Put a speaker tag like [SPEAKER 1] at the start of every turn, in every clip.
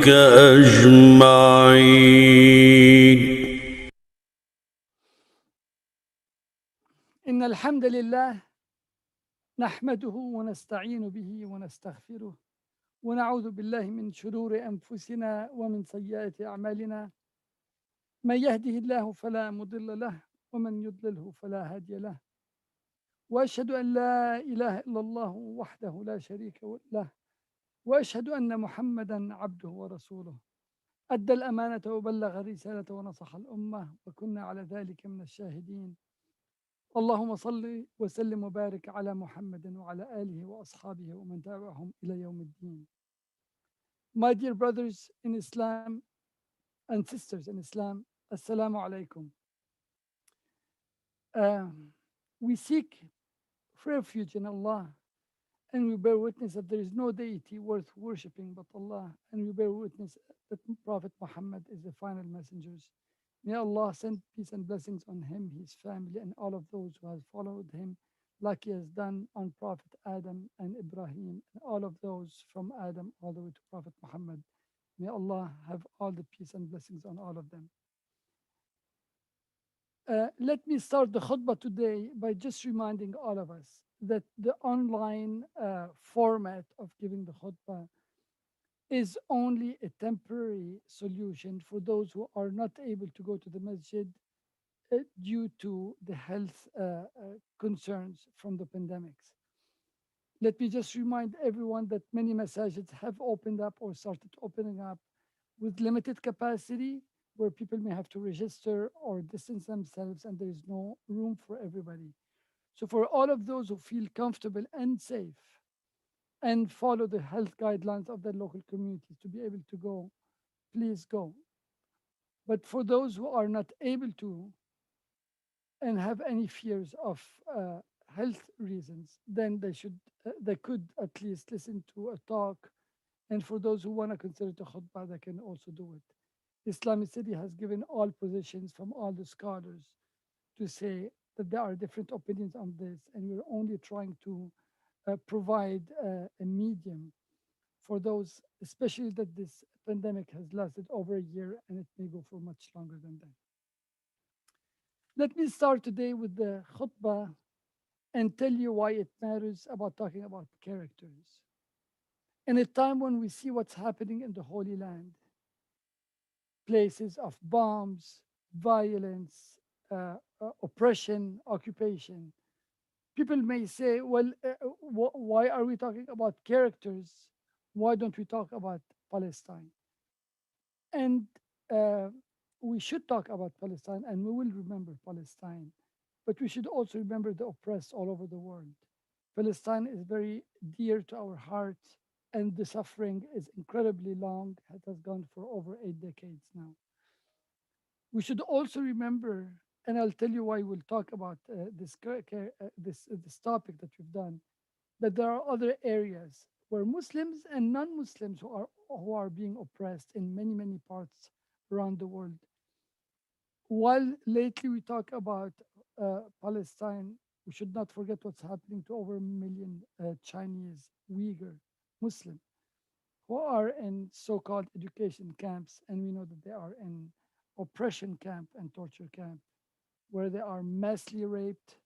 [SPEAKER 1] وأصحابك أجمعين.
[SPEAKER 2] إن الحمد لله نحمده ونستعين به ونستغفره ونعوذ بالله من شرور أنفسنا ومن سيئات أعمالنا. من يهده الله فلا مضل له ومن يضلله فلا هادي له، وأشهد أن لا إله إلا الله وحده لا شريك له، وأشهد أن محمدا عبده ورسوله. أدى الأمانة وبلغ الرسالة ونصح الأمة وكنا على ذلك من الشاهدين. اللهم صل وسلم وبارك على محمد وعلى آله وأصحابه ومن تبعهم إلى يوم الدين. My dear brothers in Islam and sisters in Islam, Assalamu alaikum. We seek refuge in Allah, and we bear witness that there is no deity worth worshipping but Allah, and we bear witness that Prophet Muhammad is the final messengers. May Allah send peace and blessings on him, his family, and all of those who have followed him, like he has done on Prophet Adam and Ibrahim, and all of those from Adam all the way to Prophet Muhammad. May Allah have all the peace and blessings on all of them. Let me start the khutbah today by just reminding all of us that the online format of giving the khutbah is only a temporary solution for those who are not able to go to the masjid due to the health concerns from the pandemics. Let me just remind everyone that many masajids have opened up or started opening up with limited capacity, where people may have to register or distance themselves, and there is no room for everybody. So, for all of those who feel comfortable and safe and follow the health guidelines of their local communities to be able to go, please go. But for those who are not able to and have any fears of health reasons, then they could at least listen to a talk. And for those who want to consider the khutbah, they can also do it. IslamiCity has given all positions from all the scholars to say that there are different opinions on this, and we're only trying to provide a medium for those, especially that this pandemic has lasted over a year and it may go for much longer than that. Let me start today with the khutbah and tell you why it matters about talking about characters. In a time when we see what's happening in the Holy Land, places of bombs, violence, oppression, occupation, people may say, well, why are we talking about characters? Why don't we talk about Palestine? And uh, we should talk about Palestine, and we will remember Palestine, but we should also remember the oppressed all over the world. Palestine is very dear to our hearts, and the suffering is incredibly long. It has gone for over 8 decades now. We should also remember, and I'll tell you why we'll talk about this topic that we've done, that there are other areas where Muslims and non-Muslims who are being oppressed in many parts around the world. While lately we talk about Palestine, we should not forget what's happening to over a million Chinese Uyghur Muslim who are in so-called education camps, and we know that they are in oppression camp and torture camp, where they are massively raped,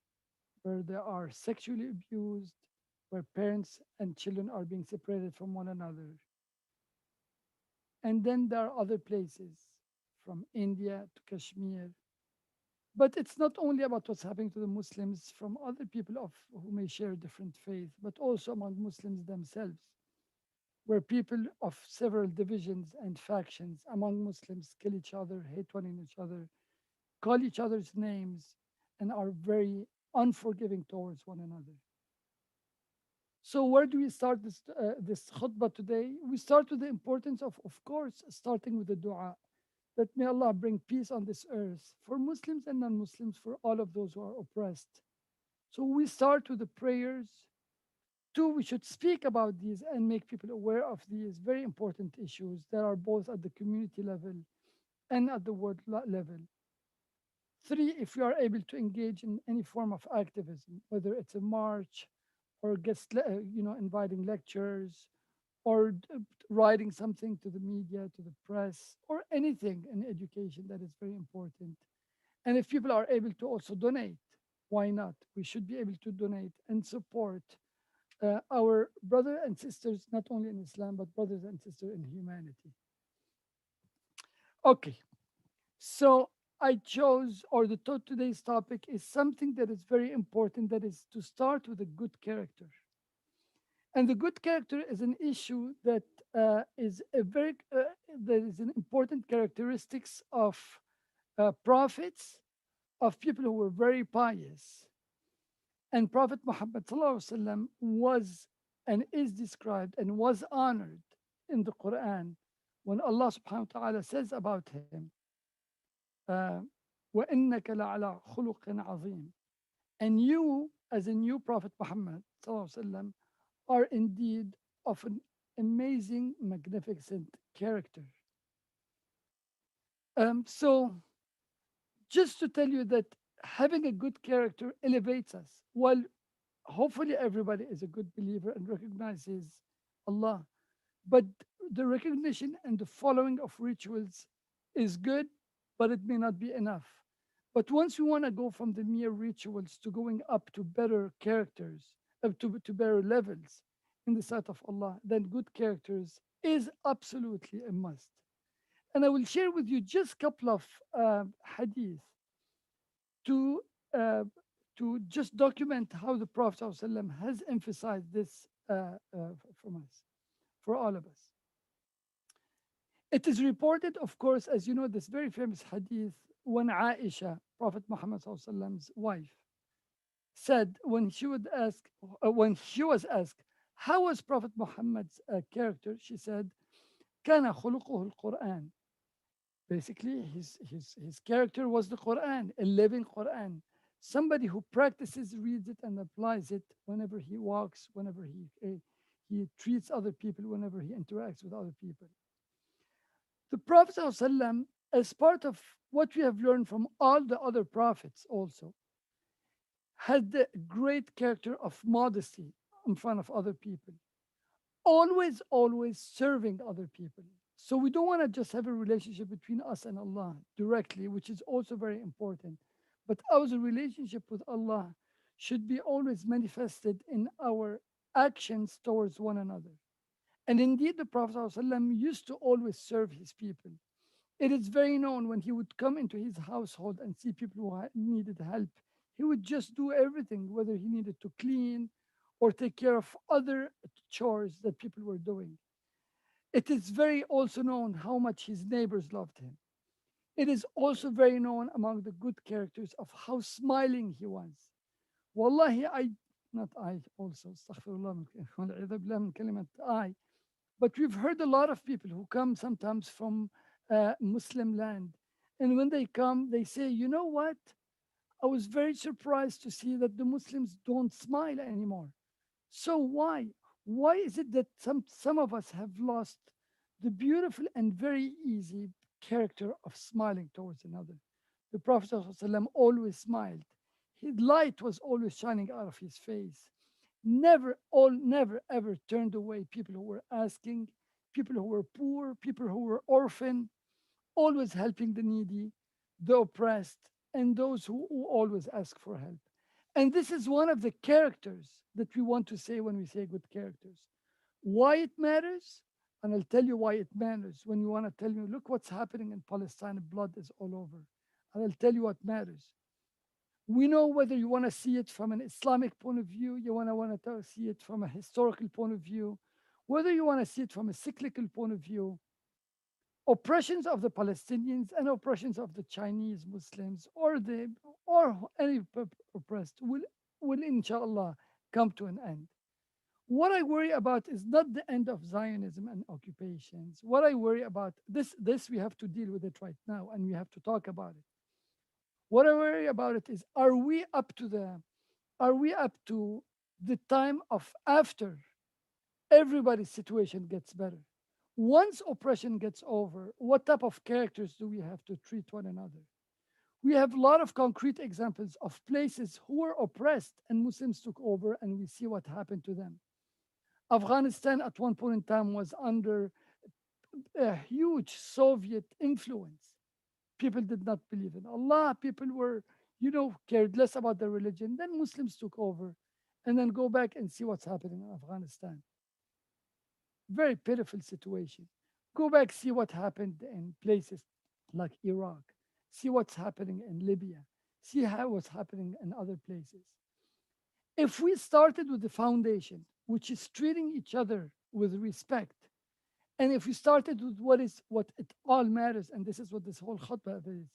[SPEAKER 2] where they are sexually abused, where parents and children are being separated from one another. And then there are other places, from India to Kashmir. But it's not only about what's happening to the Muslims from other people who may share different faith, but also among Muslims themselves, where people of several divisions and factions among Muslims kill each other, hate one each other, call each other's names, and are very unforgiving towards one another. So where do we start this khutbah today? We start with the importance of course, starting with the dua, that may Allah bring peace on this earth for Muslims and non-Muslims, for all of those who are oppressed. So we start with the prayers. Two, we should speak about these and make people aware of these very important issues that are both at the community level and at the world level. Three, if we are able to engage in any form of activism, whether it's a march or inviting lectures or writing something to the media, to the press, or anything in education that is very important. And if people are able to also donate, why not? We should be able to donate and support our brothers and sisters, not only in Islam, but brothers and sisters in humanity. Okay, so I chose, or today's topic is something that is very important, that is to start with a good character. And the good character is an issue that is a very, that is an important characteristics of prophets, of people who were very pious. And Prophet Muhammad ﷺ was and is described and was honored in the Quran when Allah subhanahu wa ta'ala says about him, uh, وَإِنَّكَ لَعَلَى خُلُقٍ عَظِيمٍ. And you, as a new Prophet Muhammad ﷺ, are indeed of an amazing, magnificent character. So, just to tell you that having a good character elevates us. While hopefully everybody is a good believer and recognizes Allah, but the recognition and the following of rituals is good, but it may not be enough. But once we want to go from the mere rituals to going up to better characters, to better levels in the sight of Allah, then good characters is absolutely a must. And I will share with you just a couple of hadith to uh, to just document how the Prophet ﷺ has emphasized this from us, for all of us. It is reported, of course, as you know, this very famous hadith when Aisha, Prophet Muhammad ﷺ's wife, said when she would ask, when she was asked, how was Prophet Muhammad's character? She said, "كان خلقه القرآن." Basically, his character was the Quran, a living Quran. Somebody who practices, reads it, and applies it whenever he walks, whenever he treats other people, whenever he interacts with other people. The Prophet ﷺ, as part of what we have learned from all the other prophets also, had the great character of modesty in front of other people, always serving other people. So we don't want to just have a relationship between us and Allah directly, which is also very important. But our relationship with Allah should be always manifested in our actions towards one another. And indeed, the Prophet ﷺ used to always serve his people. It is very known when he would come into his household and see people who needed help, he would just do everything, whether he needed to clean or take care of other chores that people were doing. It is very also known how much his neighbors loved him. It is also very known among the good characters of how smiling he was. Wallahi, not I also, astaghfirullah, I, but we've heard a lot of people who come sometimes from Muslim land. And when they come, they say, you know what? I was very surprised to see that the Muslims don't smile anymore. So why? Why is it that some of us have lost the beautiful and very easy character of smiling towards another? The Prophet ﷺ always smiled. His light was always shining out of his face. Never ever turned away people who were asking, people who were poor, people who were orphan, always helping the needy, the oppressed, and those who always ask for help. And this is one of the characters that we want to say when we say good characters. Why it matters? And I'll tell you why it matters. When you want to tell me, look what's happening in Palestine, blood is all over. And I'll tell you what matters. We know whether you want to see it from an Islamic point of view, you want to see it from a historical point of view, whether you want to see it from a cyclical point of view, oppressions of the Palestinians and oppressions of the Chinese Muslims or any oppressed will inshallah come to an end. What I worry about is not the end of Zionism and occupations. What I worry about this we have to deal with it right now and we have to talk about it. What I worry about it is are we up to the time of after everybody's situation gets better? Once oppression gets over, what type of characters do we have to treat one another? We have a lot of concrete examples of places who were oppressed and Muslims took over, and we see what happened to them. Afghanistan at one point in time was under a huge Soviet influence. People did not believe in Allah. People were, cared less about their religion. Then Muslims took over. And then go back and see what's happening in Afghanistan. Very pitiful situation. Go back, see what happened in places like Iraq. See what's happening in Libya. See how what's happening in other places. If we started with the foundation, which is treating each other with respect, and if we started with what it all matters, and this is what this whole khutbah is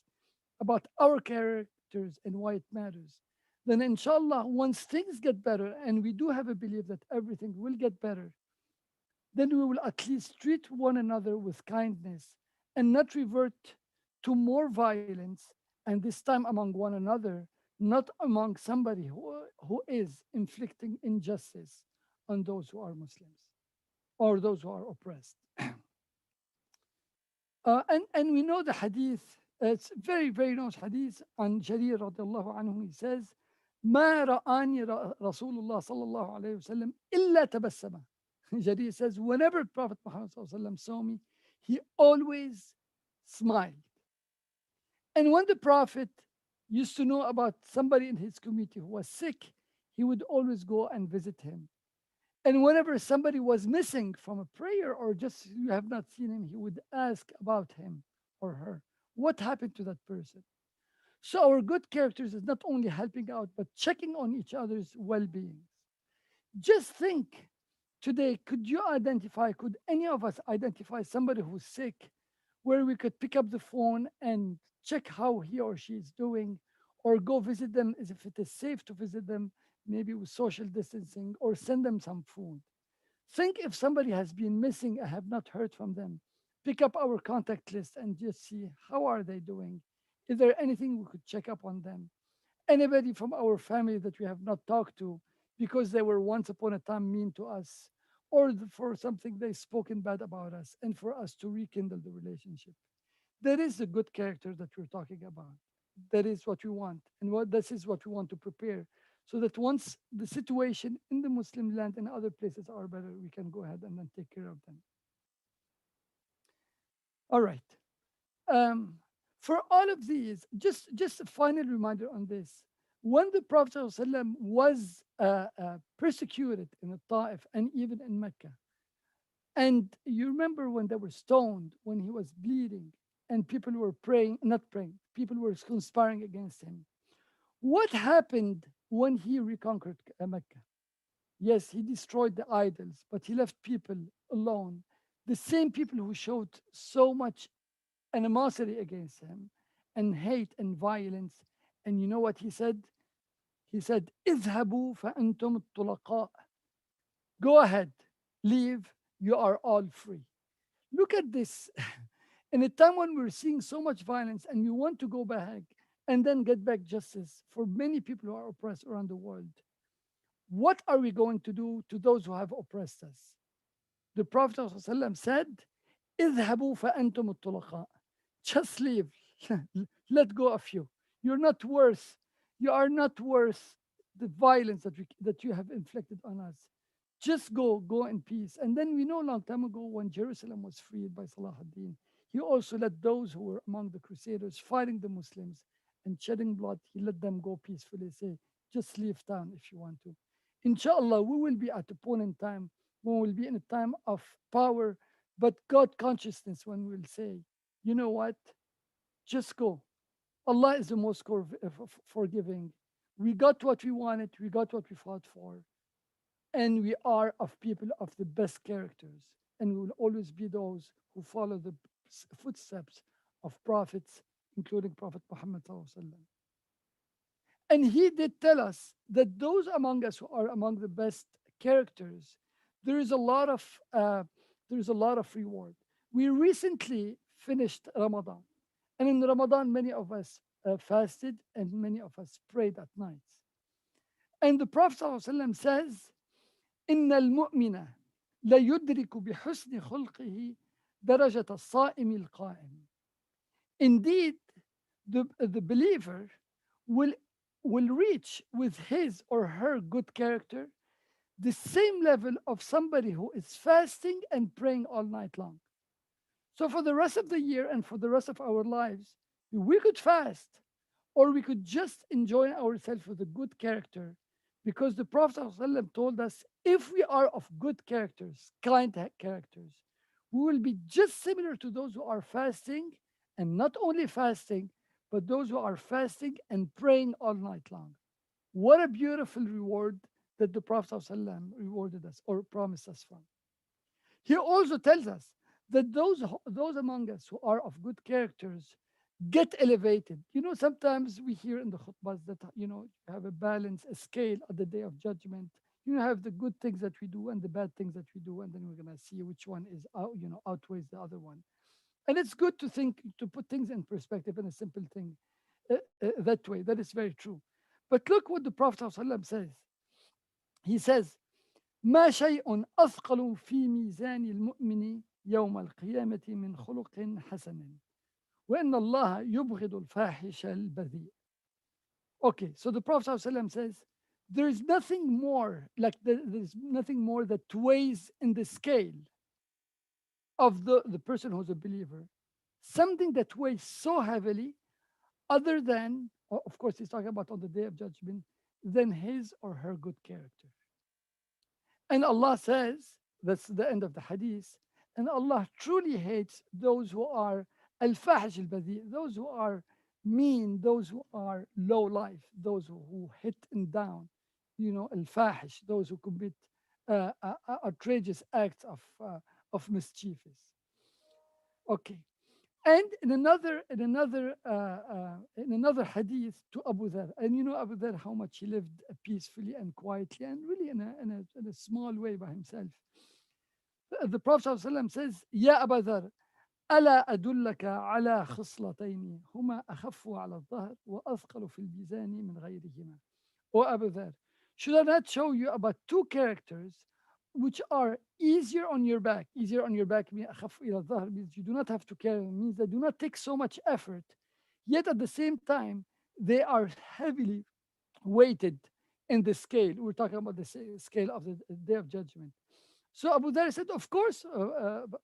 [SPEAKER 2] about, our characters and why it matters, then inshallah, once things get better, and we do have a belief that everything will get better, then we will at least treat one another with kindness and not revert to more violence, and this time among one another, not among somebody who is inflicting injustice on those who are Muslims or those who are oppressed. And we know the hadith, it's very, very known hadith on Jarir radiallahu anhu. He says, ما رآني رسول الله صلى الله عليه وسلم إلا تبسم. Jarir says, whenever Prophet Muhammad صلى الله عليه وسلم saw me, he always smiled. And when the Prophet used to know about somebody in his community who was sick, he would always go and visit him. And whenever somebody was missing from a prayer or just you have not seen him, he would ask about him or her. What happened to that person? So our good characters is not only helping out, but checking on each other's well-being. Just think today, could any of us identify somebody who's sick where we could pick up the phone and check how he or she is doing or go visit them as if it is safe to visit them, maybe with social distancing, or send them some food? Think if somebody has been missing, I have not heard from them. Pick up our contact list and just see how are they doing. Is there anything we could check up on them? Anybody from our family that we have not talked to because they were once upon a time mean to us, or for something they spoken bad about us, and for us to rekindle the relationship. That is the good character that we're talking about. That is what we want, and what this is what we want to prepare, so that once the situation in the Muslim land and other places are better, we can go ahead and then take care of them. All right. Um, for all of these, just a final reminder on this. When the Prophet ﷺ was persecuted in the Ta'if and even in Mecca, and you remember when they were stoned, when he was bleeding, and people were praying, not praying, people were conspiring against him. What happened when he reconquered Mecca? Yes, he destroyed the idols, but he left people alone. The same people who showed so much animosity against him and hate and violence. And you know what he said? He said, اذهبوا فأنتم الطلقاء. Go ahead, leave, you are all free. Look at this. In a time when we're seeing so much violence and we want to go back and then get back justice for many people who are oppressed around the world, what are we going to do to those who have oppressed us? The Prophet ﷺ said, اذهبوا فأنتم الطلقاء. Just leave. Let go of you. You're not worth, you are not worth the violence that you have inflicted on us. Just go in peace. And then we know a long time ago when Jerusalem was freed by Salah ad-Din, he also let those who were among the Crusaders fighting the Muslims and shedding blood, he let them go peacefully, say, just leave town if you want to. Inshallah, we will be at a point in time when we'll be in a time of power, but God consciousness when we'll say, you know what? Just go. Allah is the most forgiving. We got what we wanted, we got what we fought for, and we are of people of the best characters. And we will always be those who follow the footsteps of prophets, including Prophet Muhammad. And he did tell us that those among us who are among the best characters, there is a lot of reward. We recently finished Ramadan, and in Ramadan, many of us fasted and many of us prayed at nights. And the Prophet ﷺ says, إن المؤمن لا يدرك بحسن خلقه درجة الصائم القائم. Indeed, the believer will reach with his or her good character the same level of somebody who is fasting and praying all night long. So for the rest of the year and for the rest of our lives, we could fast or we could just enjoy ourselves with a good character because the Prophet ﷺ told us if we are of good characters, kind characters, we will be just similar to those who are fasting and not only fasting, but those who are fasting and praying all night long. What a beautiful reward that the Prophet ﷺ rewarded us or promised us from. He also tells us that those among us who are of good characters get elevated. Sometimes we hear in the khutbahs that you have a balance, a scale at the day of judgment. You have the good things that we do and the bad things that we do, and then we're gonna see which one is outweighs the other one. And it's good to put things in perspective in a simple thing that way. That is very true. But look what the Prophet ﷺ says. He says, ما شيء أثقل في ميزان المؤمن يوم القيامة من خلق حسن وإن الله يبغض الفاحش البذيء. Okay, so the Prophet ﷺ says, there's nothing more, like there's nothing more that weighs in the scale of the person who's a believer. Something that weighs so heavily, other than, of course, he's talking about on the day of judgment, than his or her good character. And Allah says, that's the end of the hadith, and Allah truly hates those who are al-fahish al-badi, those who are mean, those who are low life, those who hit and down, al-fahish, those who commit outrageous acts of mischievous. Okay. And in another hadith to Abu Dhar, and Abu Dhar how much he lived peacefully and quietly and really in a small way by himself. The Prophet ﷺ says, "Ya Abu Dhar, ألا أدلك على خصلتين هما أخف على الظهر وأثقل في الميزان من غيرهما." O Abu Dhar, should I not show you about two characters which are easier on your back? Easier on your back means أخف إلى الظهر means you do not have to carry them, means they do not take so much effort. Yet at the same time, they are heavily weighted in the scale. We're talking about the scale of the day of judgment. So Abu Dhar said, of course,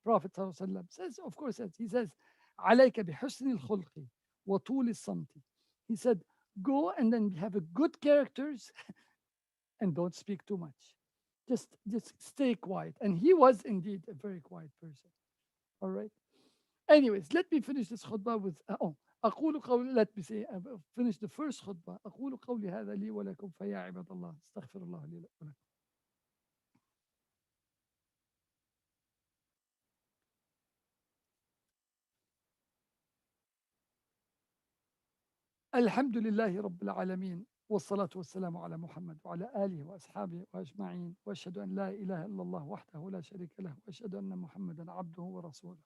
[SPEAKER 2] Prophet ﷺ says, of course, he says, عليك بحسن الخلق وطول الصمت. He said, go and then have a good characters and don't speak too much. Just stay quiet. And he was indeed a very quiet person. All right. Anyways, let me finish this khutbah with أقول قولي let me say finish the first khutbah. أقول قولي هذا لي ولكم فيا عباد الله استغفر الله لي ولكم. الحمد لله رب العالمين والصلاة والسلام على محمد وعلى آله وأصحابه وأجمعين وأشهد أن لا إله إلا الله وحده لا شريك له وأشهد أن محمدا عبده ورسوله.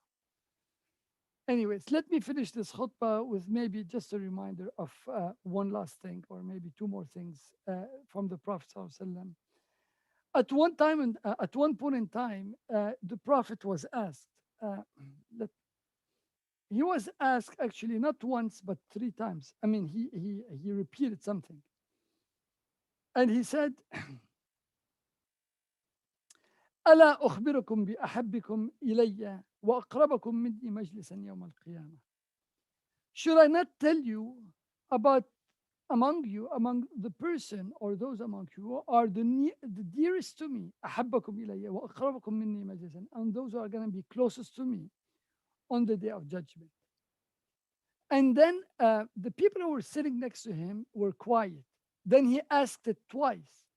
[SPEAKER 2] Anyways, let me finish this khutbah with maybe just a reminder of one last thing or maybe two more things from the Prophet ﷺ. At one point in time, the Prophet was asked, let he was asked actually not once but three times. I mean, he repeated something, and he said, "ألا أخبركم بأحبكم إلي وأقربكم مني مجلسا يوم القيامة." Should I not tell you about among the person or those among you who are the dearest to me, أحبكم إلي وأقربكم مني مجلسا, and those who are going to be closest to me on the day of judgment. And then the people who were sitting next to him were quiet. Then he asked it twice.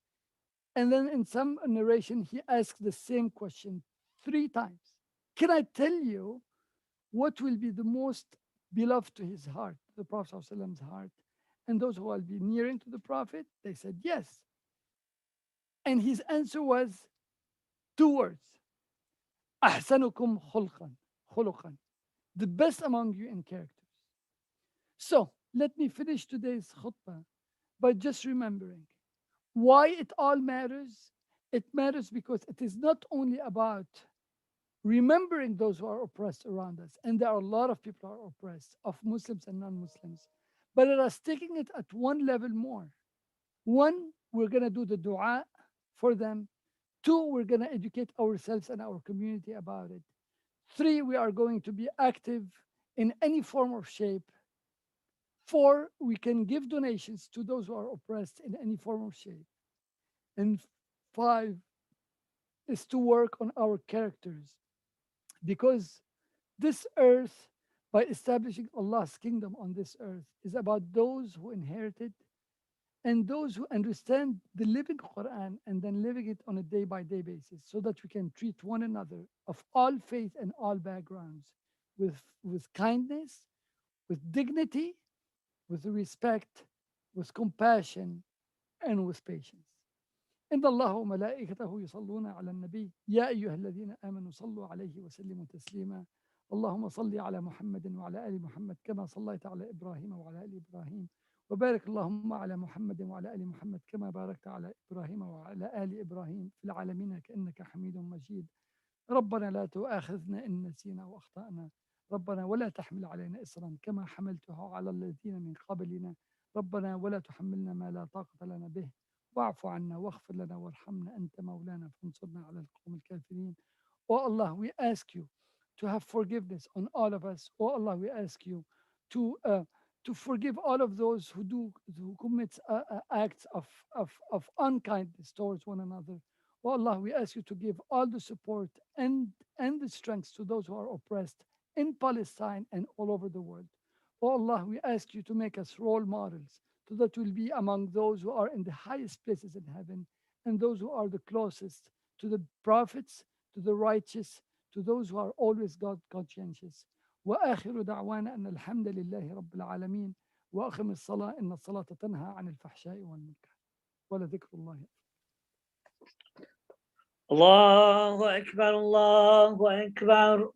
[SPEAKER 2] And then in some narration, he asked the same question three times. Can I tell you what will be the most beloved to his heart, the Prophet's heart? And those who will be nearing to the Prophet, they said yes. And his answer was two words. أحسنكم خلقا. The best among you in characters. So let me finish today's khutbah by just remembering why it all matters. It matters because it is not only about remembering those who are oppressed around us, and there are a lot of people who are oppressed, of Muslims and non-Muslims, but it is taking it at one level more. One, we're going to do the dua for them. 2, we're going to educate ourselves and our community about it. 3, we are going to be active in any form or shape. 4, we can give donations to those who are oppressed in any form or shape. And 5 is to work on our characters, because this earth, by establishing Allah's kingdom on this earth, is about those who inherited and those who understand the living Quran and then living it on a day by day basis, so that we can treat one another of all faith and all backgrounds with kindness, with dignity, with respect, with compassion, and with patience. إن الله وملائكته يصلون على النبي يا أيها الذين آمنوا صلوا عليه وسلموا تسليما اللهم صل على محمد وعلى آل محمد كما صليت على إبراهيم وعلى آل إبراهيم وبارك اللهم على محمد وعلى آل محمد كما باركت على إبراهيم وعلى آل إبراهيم في العالمين كأنك حميد مجيد. ربنا لا تؤاخذنا إن نسينا وأخطأنا. ربنا ولا تحمل علينا إصرا كما حملته على الذين من قبلنا. ربنا ولا تحملنا ما لا طاقة لنا به. واعف عنا واغفر لنا وارحمنا أنت مولانا فانصرنا على القوم الكافرين. Oh Allah, we ask you to have forgiveness on all of us. Oh Allah, we ask you to uh, to forgive all of those who commit acts of unkindness towards one another. Oh Allah, we ask you to give all the support and the strength to those who are oppressed in Palestine and all over the world. Oh Allah, we ask you to make us role models so that we'll be among those who are in the highest places in heaven and those who are the closest to the prophets, to the righteous, to those who are always God conscientious. وآخر دعوانا أن الحمد لله رب العالمين وأقم الصلاة إن الصلاة تنهى عن الفحشاء والمنكر ولذكر الله.
[SPEAKER 1] الله أكبر الله أكبر.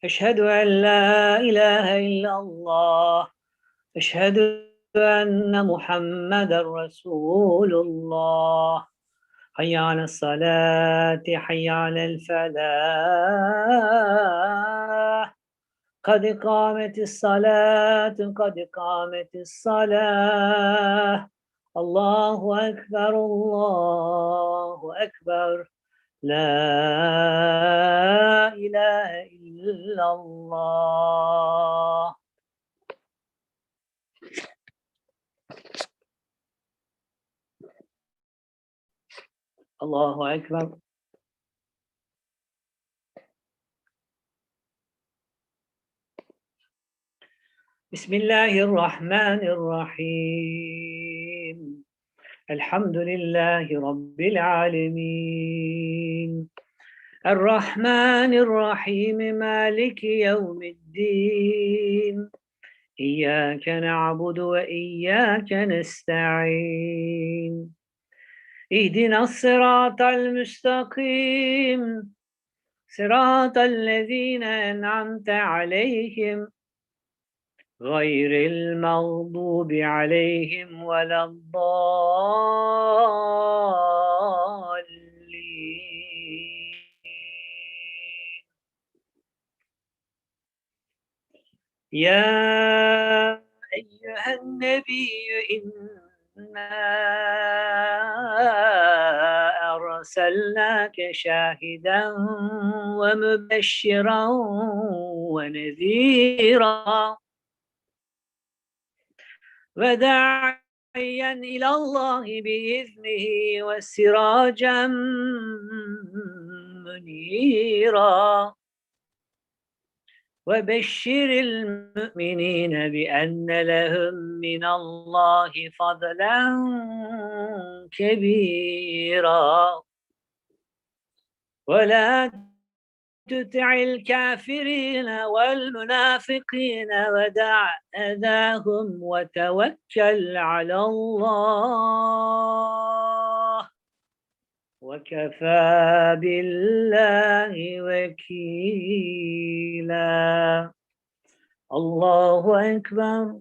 [SPEAKER 1] أشهد أن لا إله إلا الله. أشهد أن محمد رسول الله. حي على الصلاة حي على الفلاح. قد قامت الصلاة قد قامت الصلاة. الله أكبر الله أكبر. لا إله إلا الله. الله أكبر. بسم الله الرحمن الرحيم. الحمد لله رب العالمين الرحمن الرحيم مالك يوم الدين إياك نعبد وإياك نستعين اهدنا الصراط المستقيم صراط الذين أنعمت عليهم غير المغضوب عليهم ولا الضالين. يا أيها النبي إنا أرسلناك شاهدا ومبشرا ونذيرا وداعيا إلى الله بإذنه وسراجا منيرا وبشر المؤمنين بأن لهم من الله فضلا كبيرا ولا تطع الكافرين والمنافقين ودع أذاهم وتوكل على الله وكفى بالله وكيلا. الله أكبر.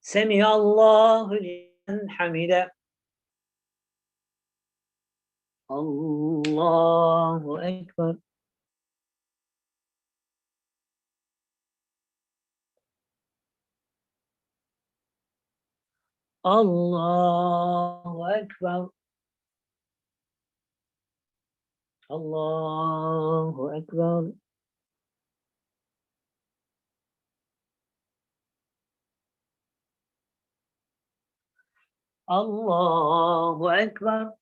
[SPEAKER 1] سمع الله لمن حمده. الله أكبر. الله أكبر. الله أكبر. الله أكبر.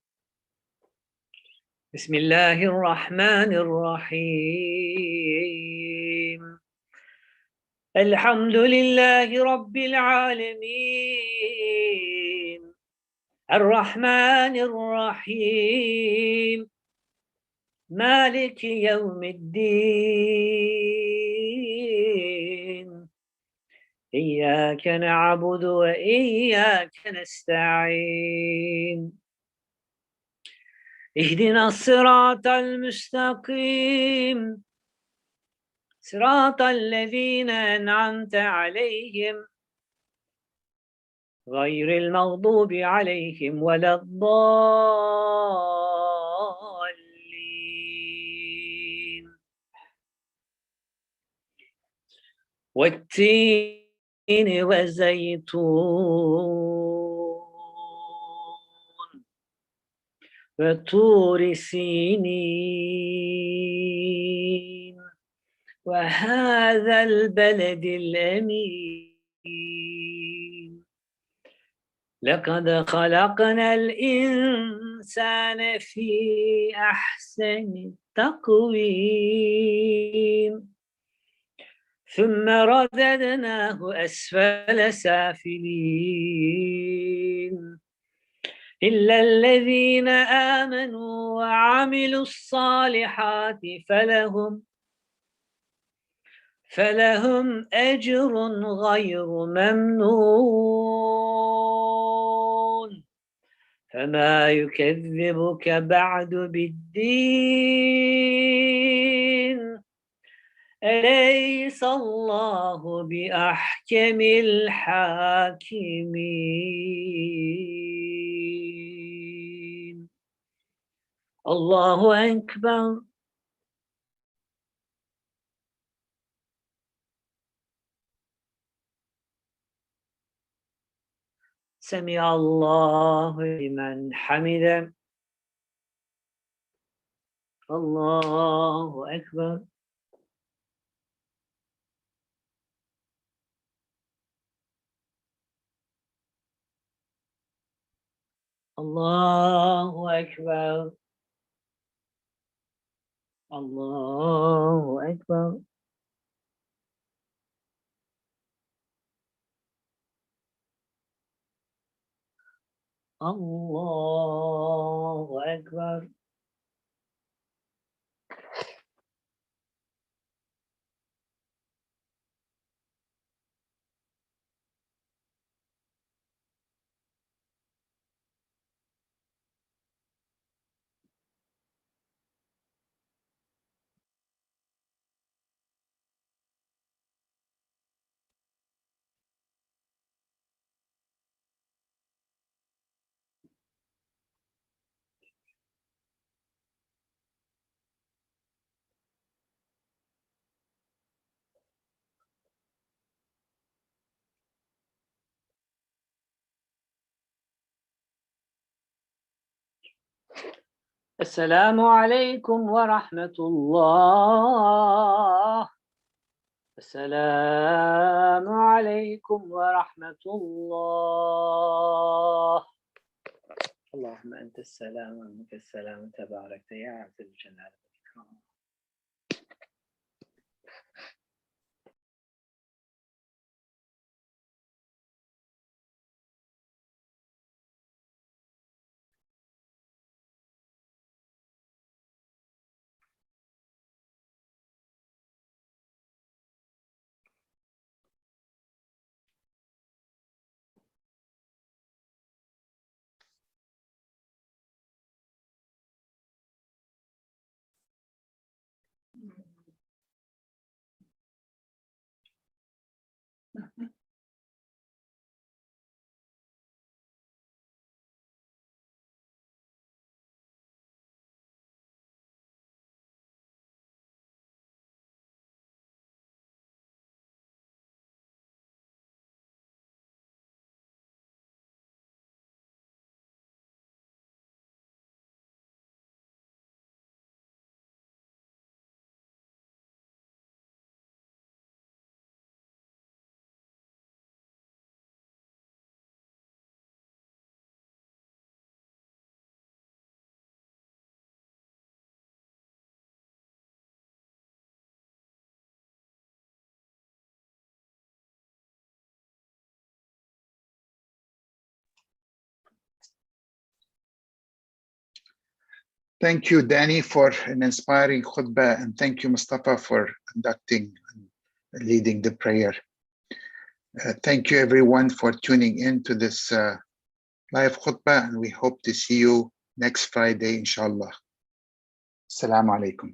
[SPEAKER 1] بسم الله الرحمن الرحيم. الحمد لله رب العالمين، الرحمن الرحيم، مالك يوم الدين. إياك نعبد وإياك نستعين. اهدنا الصراط المستقيم، صراط الذين أنعمت عليهم غير المغضوب عليهم ولا الضالين. والتين والزيتون وطور سينين وهذا البلد الأمين. لقد خلقنا الإنسان في أحسن تقويم، ثم رددناه أسفل سافلين، إلا الذين آمنوا وعملوا الصالحات فلهم أجر غير ممنون. فما يكذبك بعد بالدين، أليس الله بأحكم الحاكمين. الله أكبر. سمع الله لمن حمده. الله أكبر. الله أكبر. الله أكبر. الله أكبر. السلام عليكم ورحمة الله. السلام عليكم ورحمة الله. اللهم أنت السلام ومنك السلام، تبارك يا عز الجلال والإكرام.
[SPEAKER 3] Thank you, Dani, for an inspiring khutbah, and thank you, Mustafa, for conducting and leading the prayer. Thank you, everyone, for tuning in to this live khutbah, and we hope to see you next Friday, inshallah. Assalamu alaikum.